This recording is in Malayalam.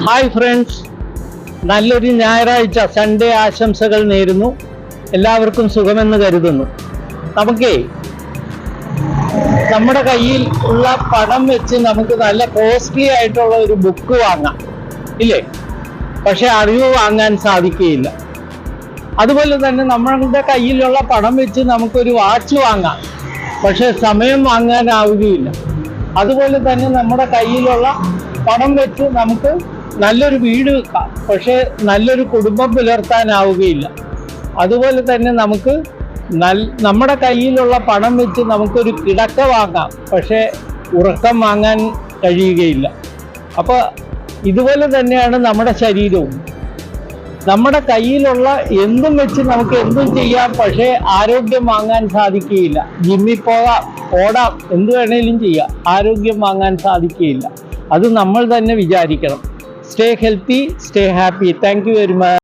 ഹായ് ഫ്രണ്ട്സ്, നല്ലൊരു ഞായറാഴ്ച സൺഡേ ആശംസകൾ നേരുന്നു. എല്ലാവർക്കും സുഖമെന്ന് കരുതുന്നു. നമുക്കേ നമ്മുടെ കയ്യിൽ ഉള്ള പണം വെച്ച് നമുക്ക് നല്ല കോസ്റ്റ്ലി ആയിട്ടുള്ള ഒരു ബുക്ക് വാങ്ങാം, ഇല്ലേ? പക്ഷെ അറിവ് വാങ്ങാൻ സാധിക്കുകയില്ല. അതുപോലെ തന്നെ നമ്മളുടെ കയ്യിലുള്ള പണം വെച്ച് നമുക്കൊരു വാച്ച് വാങ്ങാം, പക്ഷെ സമയം വാങ്ങാനാവുകയില്ല. അതുപോലെ തന്നെ നമ്മുടെ കയ്യിലുള്ള പണം വെച്ച് നമുക്ക് നല്ലൊരു വീട് വെക്കാം, പക്ഷെ നല്ലൊരു കുടുംബം പുലർത്താനാവുകയില്ല. അതുപോലെ തന്നെ നമുക്ക് നമ്മുടെ കയ്യിലുള്ള പണം വെച്ച് നമുക്കൊരു കിടക്ക വാങ്ങാം, പക്ഷെ ഉറക്കം വാങ്ങാൻ കഴിയുകയില്ല. അപ്പോൾ ഇതുപോലെ തന്നെയാണ് നമ്മുടെ ശരീരവും. നമ്മുടെ കയ്യിലുള്ള എന്തും വെച്ച് നമുക്ക് എന്തും ചെയ്യാം, പക്ഷേ ആരോഗ്യം വാങ്ങാൻ സാധിക്കുകയില്ല. ജിമ്മിൽ പോകാം, ഓടാം, എന്ത് വേണേലും ചെയ്യാം, ആരോഗ്യം വാങ്ങാൻ സാധിക്കുകയില്ല. അത് നമ്മൾ തന്നെ വിചാരിക്കണം. Stay healthy, stay happy. Thank you very much.